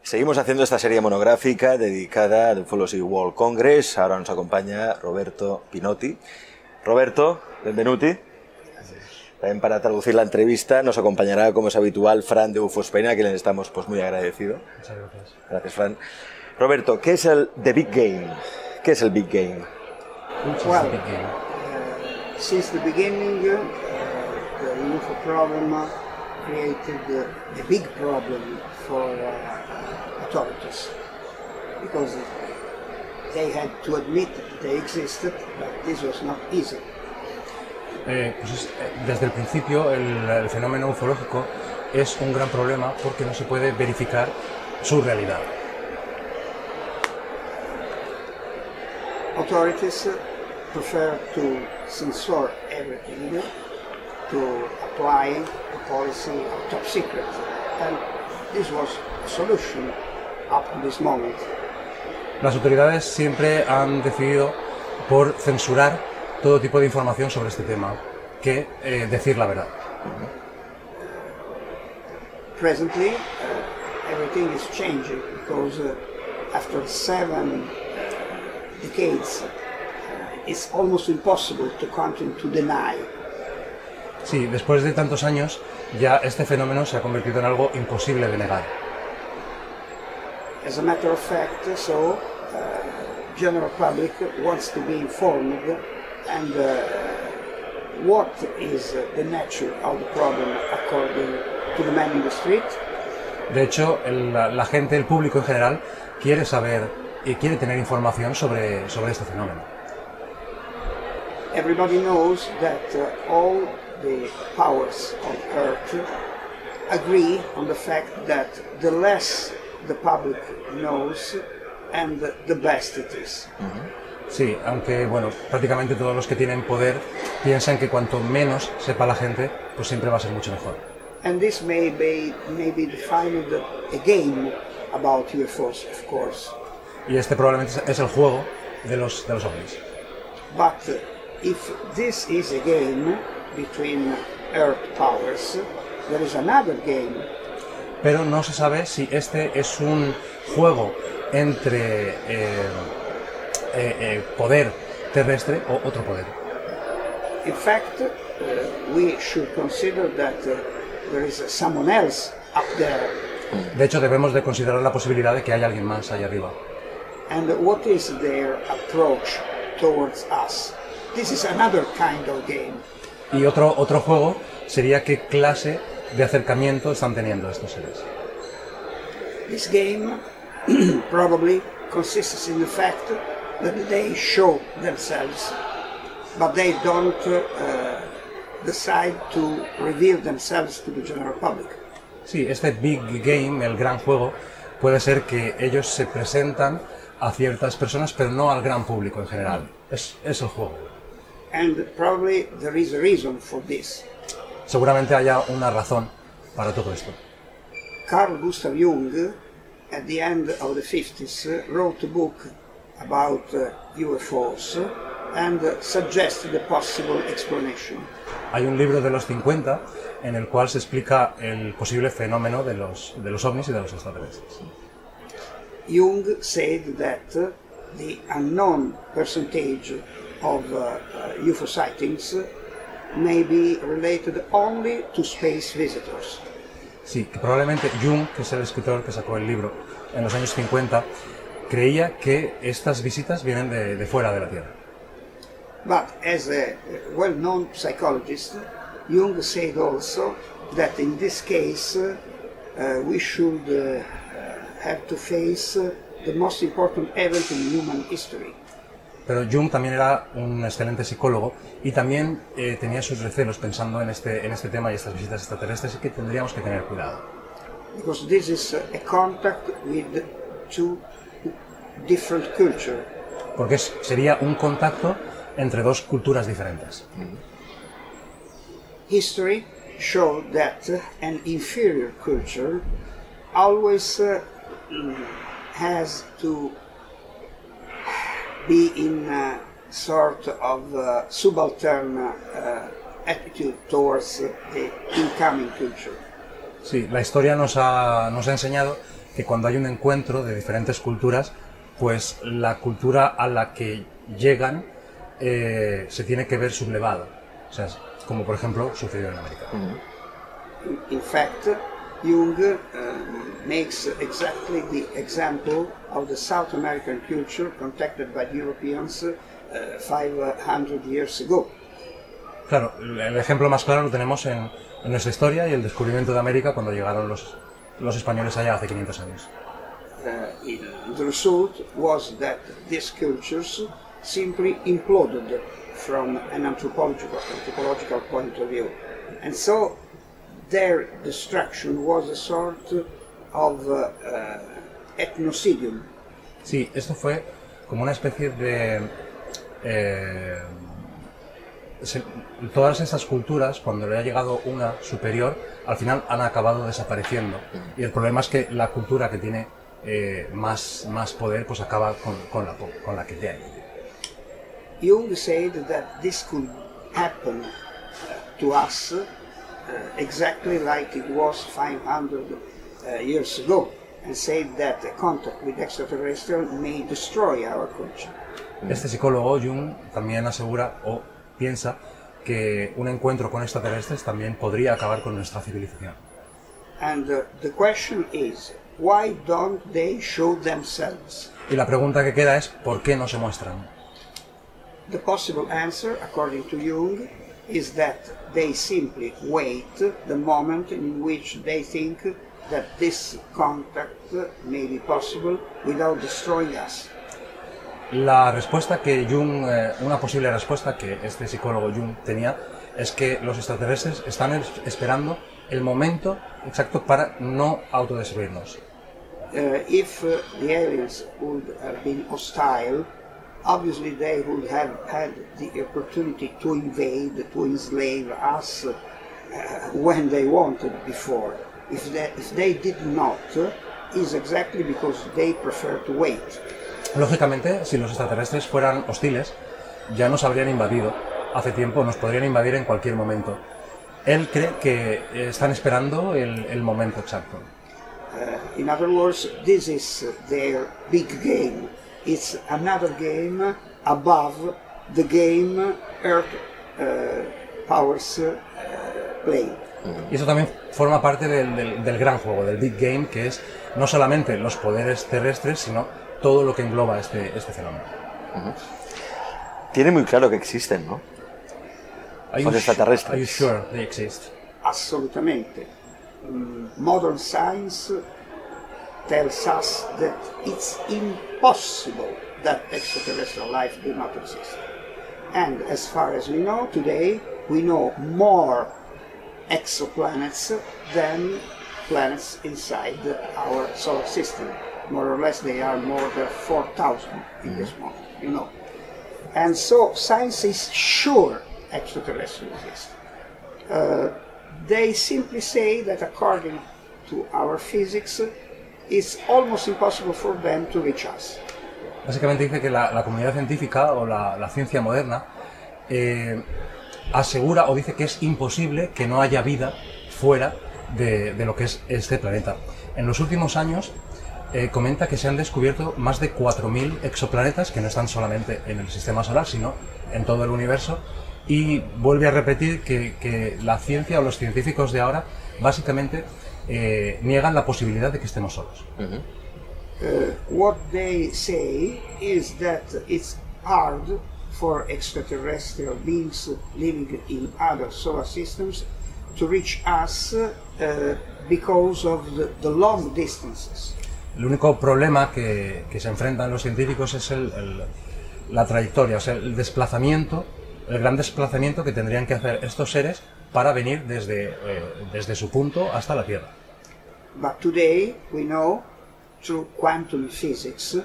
Seguimos haciendo esta serie monográfica dedicada al Ufology World Congress. Ahora nos acompaña Roberto Pinotti. Roberto, benvenuti. También para traducir la entrevista nos acompañará, como es habitual, Fran de UFO Spain, a quien le estamos muy agradecidos. Muchas gracias. Gracias, Fran. Roberto, ¿qué es el The Big Game? ¿Qué es el Big Game? Well, since the beginning, the UFO problem created a big problem for authorities, because they had to admit that they existed, but this was not easy. Desde el principio el fenómeno ufológico es un gran problema porque no se puede verificar su realidad. Authorities prefer to censor everything, to apply a policy of top secret, and this was a solution up to this moment. Las autoridades siempre han decidido por censurar todo tipo de información sobre este tema, que decir la verdad. Presently, everything is changing because after 7 decades, it's almost impossible to continue to deny. Sí, después de tantos años, ya este fenómeno se ha convertido en algo imposible de negar. As a matter of fact, so general public wants to be informed, and what is the nature of the problem according to the man in the street. De hecho, la gente, el público en general, quiere saber y quiere tener información sobre este fenómeno. Everybody knows that all the powers of Earth agree on the fact that the less the public knows, and the best it is. Sí, aunque bueno, prácticamente todos los que tienen poder piensan que cuanto menos sepa la gente, pues siempre va a ser mucho mejor. And this may be defined a game about UFOs, of course. Y este probablemente es el juego de los ovnis. But if this is a game between Earth powers, there is another game. Pero no se sabe si este es un juego entre poder terrestre o otro poder. In fact, we should consider that there is someone else up there. De hecho, debemos de considerar la posibilidad de que haya alguien más allá arriba. And what is their approach towards us? This is another kind of game. Y otro juego sería qué clase de acercamiento están teniendo estos seres. This game probably consists in the fact that they show themselves, but they don't decide to reveal themselves to the general public. Sí, este big game, el gran juego, puede ser que ellos se presentan a ciertas personas, pero no al gran público en general. Es el juego. And probably there is a reason for this. Seguramente haya una razón para todo esto. Carl Gustav Jung, at the end of the 50s, wrote a book about UFOs and suggested a possible explanation. Hay un libro de los 50 en el cual se explica el posible fenómeno de los ovnis y de los extraterrestres. Jung said that the unknown percentage of UFO sightings may be related only to space visitors. Sí, que probablemente Jung, que es el escritor que sacó el libro en los años 50, creía que estas visitas vienen de fuera de la Tierra. But as a well-known psychologist, Jung said also that in this case we should have to face the most important event in human history. Pero Jung también era un excelente psicólogo y también tenía sus recelos pensando en este tema y estas visitas extraterrestres, y que tendríamos que tener cuidado. Because this is a contact with two different cultures. Porque sería un contacto entre dos culturas diferentes. History showed that an inferior culture always has to be in a sort of subaltern attitude towards the incoming culture. Sí, la historia nos ha enseñado que cuando hay un encuentro de diferentes culturas, pues la cultura a la que llegan se tiene que ver sublevada. O sea, como por ejemplo sucedió en América. In fact, Jung makes exactly the example of the South American culture contacted by the Europeans 500 years ago. Claro, el ejemplo más claro lo tenemos en nuestra historia y el descubrimiento de América cuando llegaron los españoles allá hace 500 años. The result was that these cultures simply imploded from an anthropological point of view. And so their destruction was a sort of ethnocidium. Sí, esto fue como una especie de... todas esas culturas, cuando le ha llegado una superior, al final han acabado desapareciendo. Y el problema es que la cultura que tiene más poder, pues acaba con la que tiene. Jung said that this could happen to us exactly like it was 500 years ago, and said that contact with extraterrestrials may destroy our culture. Este psicólogo, Jung, también asegura o piensa que un encuentro con extraterrestres también podría acabar con nuestra civilización. And the question is, why don't they show themselves? Y la pregunta que queda es, ¿por qué no se muestran? The possible answer, according to Jung, is that they simply wait the moment in which they think that this contact may be possible without destroying us. La respuesta que Jung, una posible respuesta que este psicólogo Jung tenía, es que los extraterrestres están esperando el momento exacto para no autodestruirnos. If the aliens would have been hostile, obviously they would have had the opportunity to invade, to enslave us when they wanted before. If they did not, it's exactly because they prefer to wait. Lógicamente, si los extraterrestres fueran hostiles, ya nos habrían invadido hace tiempo, nos podrían invadir en cualquier momento. Él cree que están esperando el momento exacto. In other words, this is their big game. It's another game above the game Earth powers play. Y eso también forma parte del gran juego, del big game, que es no solamente los poderes terrestres, sino todo lo que engloba este fenómeno. Tiene muy claro que existen, ¿no? Los extraterrestres. Are you sure they exist? Absolutamente. Modern science tells us that it's impossible that extraterrestrial life do not exist. And as far as we know today, we know more exoplanets than planets inside our solar system. More or less, they are more than 4,000 in this moment, you know. And so science is sure extraterrestrials exist. They simply say that according to our physics, it's almost impossible for them to reach us. Básicamente dice que la comunidad científica o la ciencia moderna asegura o dice que es imposible que no haya vida fuera de lo que es este planeta. En los últimos años comenta que se han descubierto más de 4.000 exoplanetas que no están solamente en el sistema solar, sino en todo el universo, y vuelve a repetir que la ciencia o los científicos de ahora básicamente niegan la posibilidad de que estemos solos. What they say is that it's hard for extraterrestrial beings living in other solar systems to reach us because of the long distances. El único problema que se enfrentan los científicos es la trayectoria, o sea, el desplazamiento, el gran desplazamiento que tendrían que hacer estos seres para venir desde su punto hasta la Tierra. But today we know through quantum physics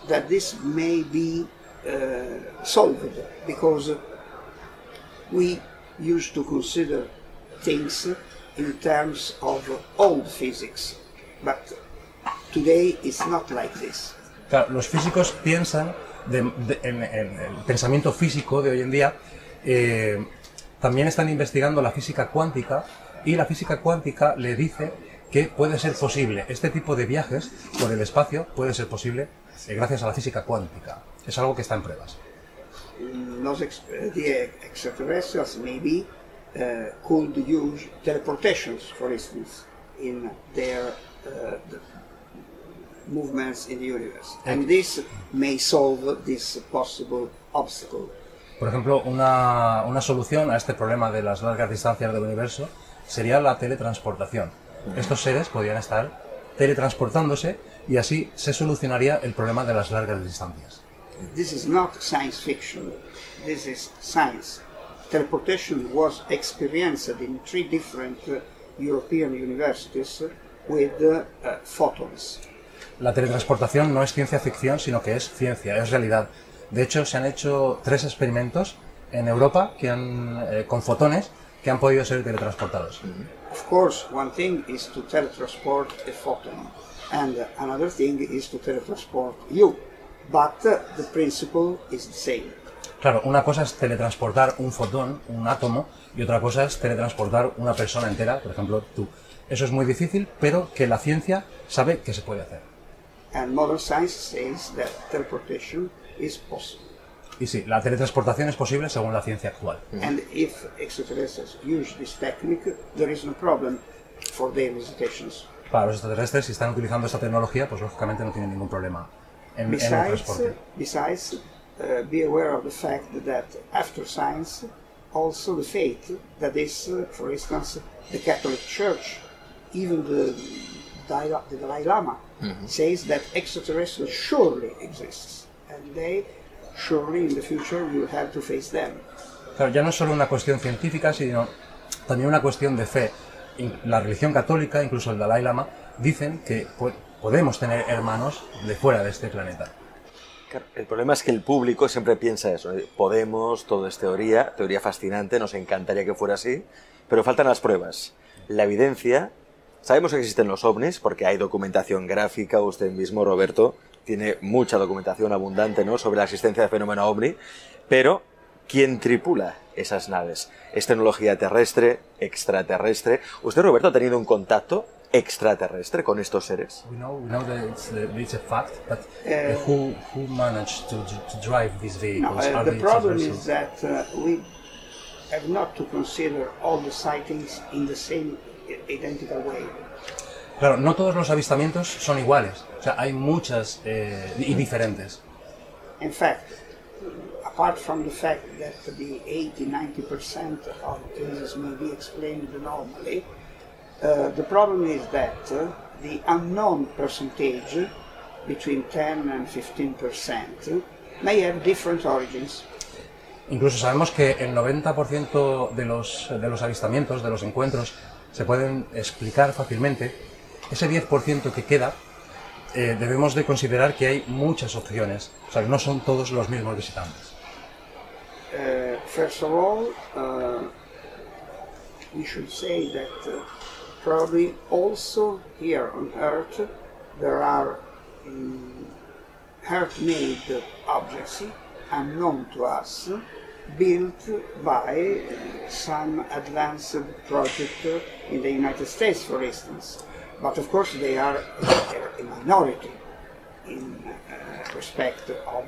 that this may be solved, because we used to consider things in terms of old physics, but today it's not like this. Claro, los físicos piensan en el pensamiento físico de hoy en día. También están investigando la física cuántica, y la física cuántica le dice que puede ser posible, este tipo de viajes por el espacio puede ser posible gracias a la física cuántica. Es algo que está en pruebas. The extraterrestrials maybe could use teleportations, for instance, in their movements in the universe, and this may solve this possible obstacle. Por ejemplo, una solución a este problema de las largas distancias del universo sería la teletransportación. Estos seres podrían estar teletransportándose y así se solucionaría el problema de las largas distancias. This is not science fiction, this is science. Teleportation was experienced in 3 different European universities with photons. La teletransportación no es ciencia ficción, sino que es ciencia, es realidad. De hecho, se han hecho 3 experimentos en Europa con fotones que han podido ser teletransportados. Of course, one thing is to teletransport a photon, and another thing is to teletransport you. But the principle is the same. Claro, una cosa es teletransportar un fotón, un átomo, y otra cosa es teletransportar una persona entera, por ejemplo, tú. Eso es muy difícil, pero que la ciencia sabe que se puede hacer. And modern science says that teleportation is possible. Y sí, la teletransportación es posible según la ciencia actual. And if extraterrestrials use this technique, there is no problem for their visitations. Para los extraterrestres, si están utilizando esta tecnología, pues lógicamente no tienen ningún problema en el transporte. Besides, be aware of the fact that after science, also the faith, that is, for instance, the Catholic Church, even the Dalai Lama, says that extraterrestrials surely exists, and they surely in the future will have to face them. Claro, ya no es solo una cuestión científica, sino también una cuestión de fe. La religión católica, incluso el Dalai Lama, dicen que podemos tener hermanos de fuera de este planeta. El problema es que el público siempre piensa eso, podemos, todo es teoría fascinante, nos encantaría que fuera así, pero faltan las pruebas. La evidencia, sabemos que existen los ovnis porque hay documentación gráfica, usted mismo, Roberto, tiene mucha documentación abundante, ¿no?, sobre la existencia del fenómeno ovni, pero ¿quién tripula esas naves? ¿Es tecnología terrestre, extraterrestre? ¿Usted, Roberto, ha tenido un contacto extraterrestre con estos seres? We know that it's a fact, but who managed to drive these vehicles? No, the problem is that we have not to consider all the sightings in the same identical way. Claro, no todos los avistamientos son iguales, o sea, hay muchas y diferentes. In fact, apart from the fact that the 80-90% of cases may be explained normally, the problem is that the unknown percentage, between 10 and 15%, may have different origins. Incluso sabemos que el 90% de los avistamientos, de los encuentros, se pueden explicar fácilmente. Ese 10% que queda, debemos de considerar que hay muchas opciones, o sea, que no son todos los mismos visitantes. First of all, we should say that probably also here on Earth there are Earth-made objects unknown to us, built by some advanced project in the United States, for instance. But of course they are a minority in respect of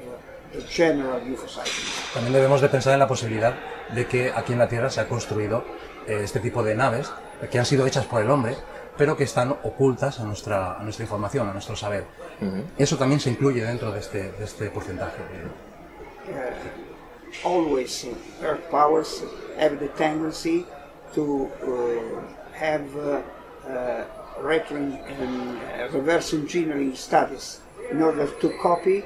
the general UFO sightings. También debemos de pensar en la posibilidad de que aquí en la Tierra se ha construido este tipo de naves que han sido hechas por el hombre, pero que están ocultas a nuestra información, a nuestro saber. Eso también se incluye dentro de este porcentaje. Always Earth powers have the tendency to have reverse engineering studies in order to copy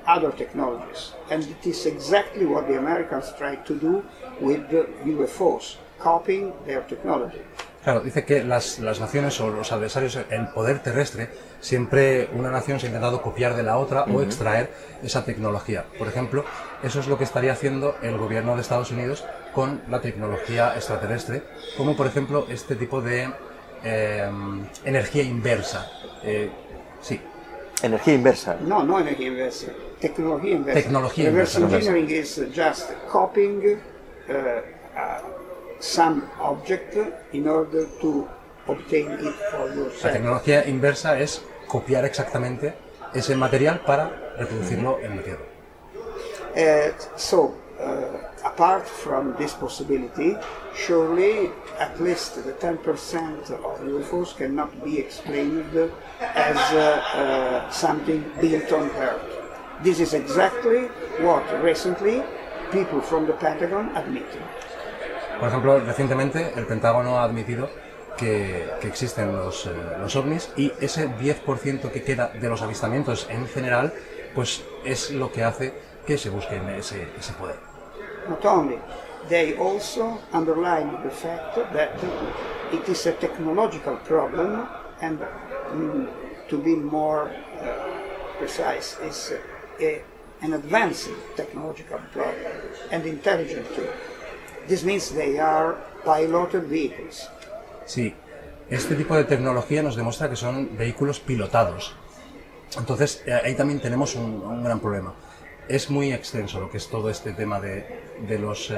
other technologies, and it is exactly what the Americans try to do with the UFOs, copying their technology. Claro, dice que las naciones o los adversarios, el poder terrestre, siempre una nación se ha intentado copiar de la otra o extraer esa tecnología. Por ejemplo, eso es lo que estaría haciendo el gobierno de Estados Unidos con la tecnología extraterrestre, como por ejemplo este tipo de energía inversa. Sí. ¿Energía inversa? No, no energía inversa. Tecnología inversa. Tecnología Reverse inversa. engineering is just copying some object in order to obtain it for La yourself. tecnología inversa es copiar exactamente ese material para reproducirlo en la Tierra. Apart from this possibility, surely at least the 10% of UFOs cannot be explained as something built on Earth. This is exactly what recently people from the Pentagon admitted. Por ejemplo, recientemente el Pentágono ha admitido que existen los OVNIs, y ese 10% que queda de los avistamientos en general, pues es lo que hace que se busque ese poder. Not only, they also underline the fact that it is a technological problem, and to be more precise, it's an advanced technological problem and intelligent too. This means they are piloted vehicles. Sí, este tipo de tecnología nos demuestra que son vehículos pilotados. Entonces, ahí también tenemos un gran problema. Es muy extenso lo que es todo este tema de los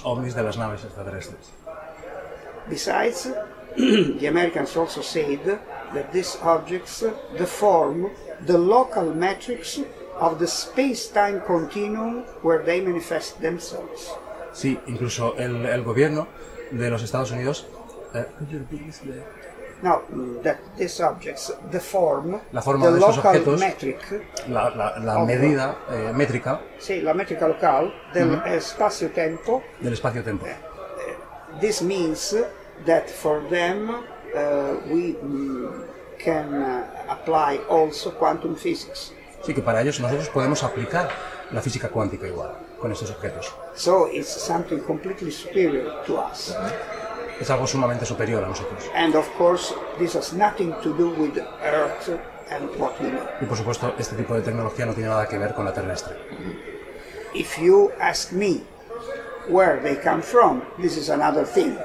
ovnis, de las naves extraterrestres. Besides, the Americans also said that these objects deform the local metrics of the space-time continuum where they manifest themselves. Sí, incluso el gobierno de los Estados Unidos... Now, that these objects deform la forma the de estos local objetos, metric, la medida métrica, sì, la metrica locale del spazio-tempo. Del espacio-tempo. This means that for them we can apply also quantum physics. Sí, que para ellos nosotros podemos aplicar la física cuántica igual con estos objetos. So it's something completely superior to us. Es algo sumamente superior a nosotros. And of course, this has nothing to do with Earth and what we know. Y por supuesto, este tipo de tecnología no tiene nada que ver con la terrestre. If you ask me where they come from, this is another thing,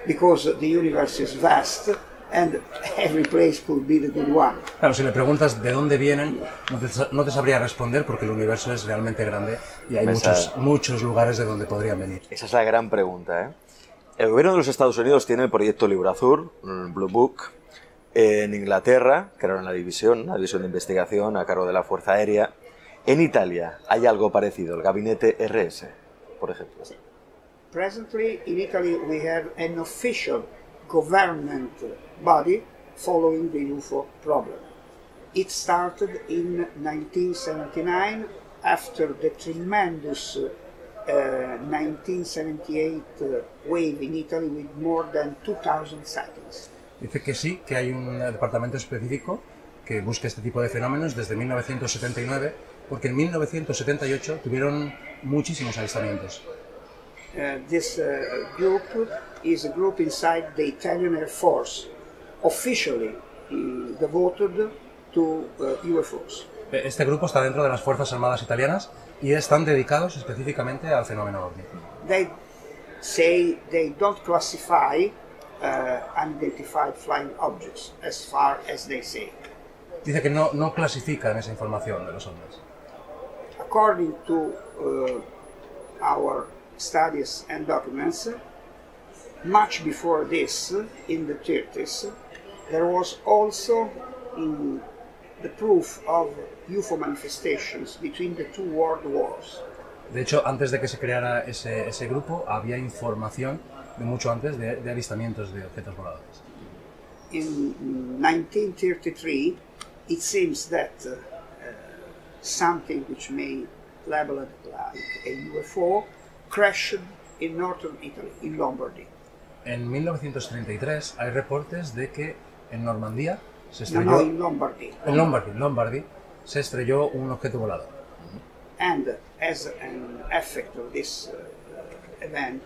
because the universe is vast and every place could be the good one. Claro, si le preguntas de dónde vienen, no te sabría responder, porque el universo es realmente grande y hay muchos lugares de donde podrían venir. Esa es la gran pregunta, ¿eh? El gobierno de los Estados Unidos tiene el proyecto Libro Azul, Blue Book. En Inglaterra crearon la división de investigación a cargo de la Fuerza Aérea. En Italia hay algo parecido, el gabinete RS, por ejemplo. Presently, in Italy, we have an official government body following the UFO problem. It started in 1979 after the tremendous 1978 wave in Italy with more than 2,000 sightings. Dice que sí, que hay un departamento específico que busca este tipo de fenómenos desde 1979, porque en 1978 tuvieron muchísimos avistamientos. This group is a group inside the Italian Air Force, officially devoted to UFOs. Este grupo está dentro de las Fuerzas Armadas Italianas y están dedicados específicamente al fenómeno OVNI. They say they don't classify unidentified flying objects, as far as they say. Dice que no clasifican esa información de los ovnis. According to our studies and documents, much before this, in the 30s, there was also the proof of UFO manifestations between the two world wars. De hecho, antes de que se creara ese grupo, había información de mucho antes de avistamientos de objetos voladores. In 1933, it seems that something which may label it like a UFO crashed in northern Italy, in Lombardy. En 1933 hay reportes de que en Normandía se estrelló... No, in Lombardy. En Lombardy se estrelló un objeto volador. And as an effect of this event,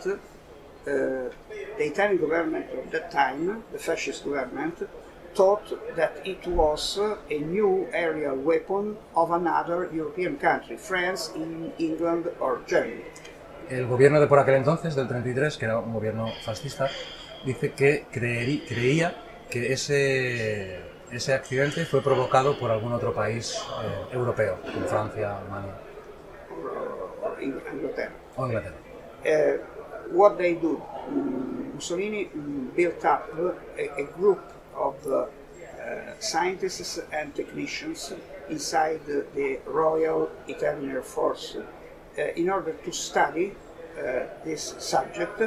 the Italian government of that time, the fascist government, thought that it was a new aerial weapon of another European country, France, England or Germany. El gobierno de por aquel entonces, del 33, que era un gobierno fascista, dice que creía que ese accidente fue provocado por algún otro país europeo, como Francia, Alemania Or Inglaterra. o Inglaterra. What they do, Mussolini built up a group of scientists and technicians inside the Royal Italian Air Force in order to study this subject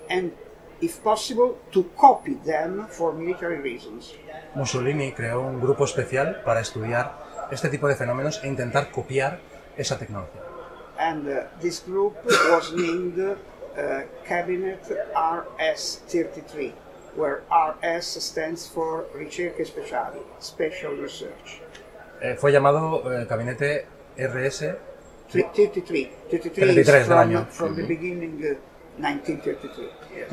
and, if possible, to copy them for military reasons. Mussolini creó un grupo especial para estudiar este tipo de fenómenos e intentar copiar esa tecnología. And this group was named Cabinet RS-33, where RS stands for Ricerche Speciali, Special Research. Fue llamado Gabinete RS 33 del año. From the beginning, 1933. Yes.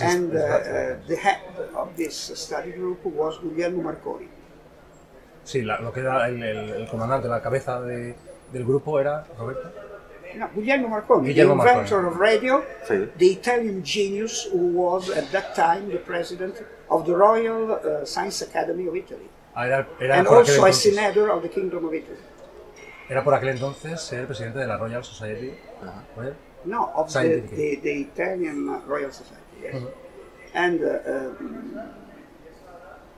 And the head of this study group was Guglielmo Marconi. Sí, lo que era el comandante, la cabeza del grupo era Roberto. No, Guglielmo Marconi, Guglielmo the inventor Marconi. of radio, Sí. the Italian genius who was at that time the president of the Royal Science Academy of Italy, Era and por aquel also a entonces, senator of the Kingdom of Italy. era por aquel entonces el presidente de la Royal Society. Royal? No, of Scientific. the Italian Royal Society, yes. And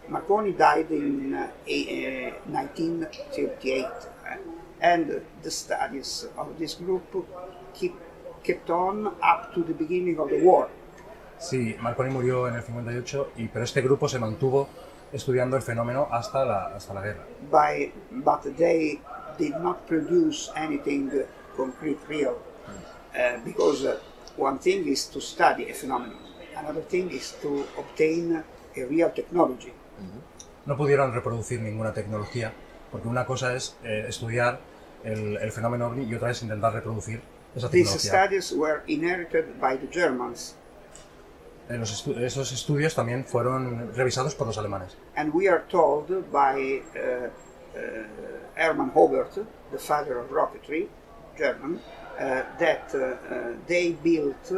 Marconi died in 1938, and the studies of this group kept on up to the beginning of the war. Sí, Marconi murió en el 58, pero este grupo se mantuvo estudiando el fenómeno hasta la guerra. But they did not produce anything concrete, real, because one thing is to study a phenomenon, another thing is to obtain a real technology. No pudieron reproducir ninguna tecnología, porque una cosa es estudiar el fenómeno OVNI y otra es intentar reproducir esa These tecnología. studies were inherited by the Germans, Esos estudios también fueron revisados por los alemanes. and we are told by Hermann Hobert, the father of rocketry, German, that they built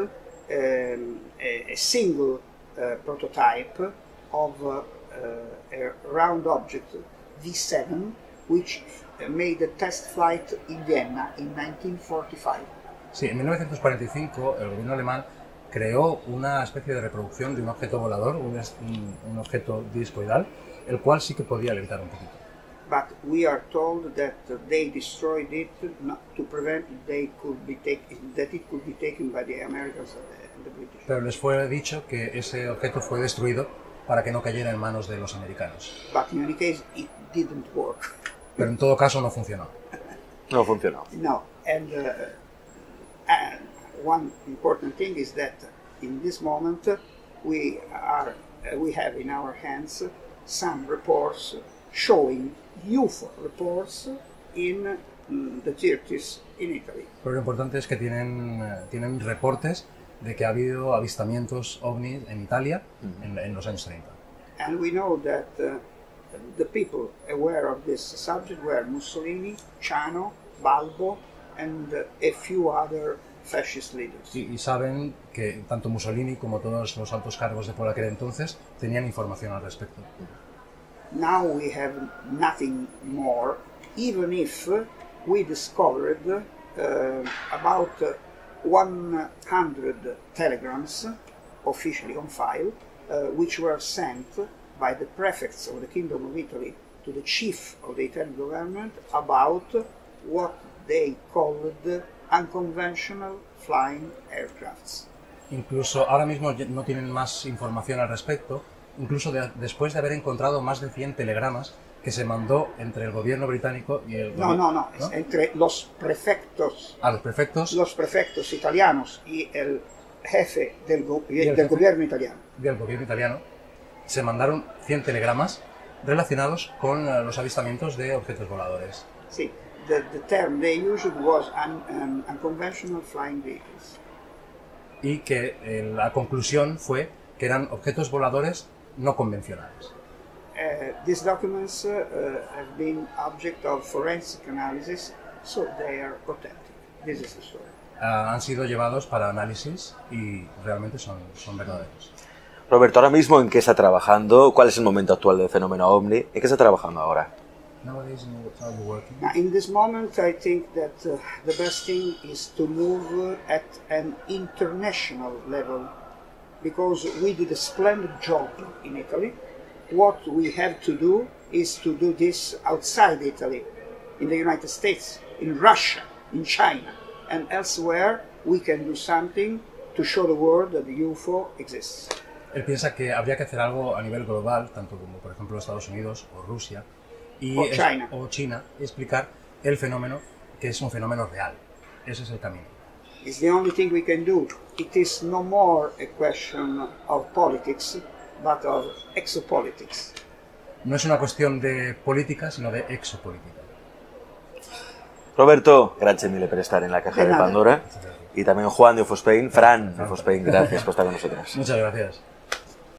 a single prototype of a round object V7, which made a test flight in Vienna in 1945. Sí, en 1945 el gobierno alemán creó una especie de reproducción de un objeto volador, un objeto discoidal, el cual sí que podía levitar un poquito. But we are told that they destroyed it not to prevent that it could be taken by the Americans and the British. Pero les fue dicho que ese objeto fue destruido para que no cayera en manos de los americanos. But in any case, it didn't work. Pero en todo caso no funcionó. No funcionó. No, and one important thing is that in this moment we have in our hands some reports showing UFO reports in the 30s in Italy. Pero lo importante es que tienen reportes de que ha habido avistamientos OVNI en Italia en los años 30. And we know that the people aware of this subject were Mussolini, Ciano, Balbo, and a few other fascist leaders. Y saben que tanto Mussolini como todos los altos cargos de por aquel entonces tenían información al respecto. Now we have nothing more, even if we discovered about 100 telegrams officially on file, which were sent by the prefects of the Kingdom of Italy to the chief of the Italian government about what they called unconventional flying aircrafts. Incluso ahora mismo no tienen más información al respecto, incluso después de haber encontrado más de 100 telegramas que se mandó entre el gobierno británico y el gobierno... No, entre los prefectos. A los prefectos. Los prefectos italianos y el jefe del gobierno italiano. Del gobierno italiano se mandaron 100 telegramas relacionados con los avistamientos de objetos voladores. Sí, the term they used was unconventional flying vehicles. Y que la conclusión fue que eran objetos voladores no convencionales. These documents have been object of forensic analysis, so they are authentic. This is the story. Han sido llevados para análisis y realmente son verdaderos. Roberto, ahora mismo ¿en qué está trabajando? ¿Cuál es el momento actual del fenómeno OVNI? ¿En qué está trabajando ahora? Nowadays, how are you working? Now, in this moment, I think that the best thing is to move at an international level because we did a splendid job in Italy. What we have to do is to do this outside Italy, in the United States, in Russia, in China, and elsewhere we can do something to show the world that the UFO exists. Él piensa que habría que hacer algo a nivel global, tanto como por ejemplo Estados Unidos o Rusia o China, y explicar el fenómeno, que es un fenómeno real. Ese es el camino. It's the only thing we can do. It is no more a question of politics, but of exopolitics. No es una cuestión de política, sino de exopolítica. Roberto, gracias mille per estar en la caja de Pandora. Y también Juan de UFO Spain, Fran de UFO Spain, gracias por estar con nosotros. Muchas gracias.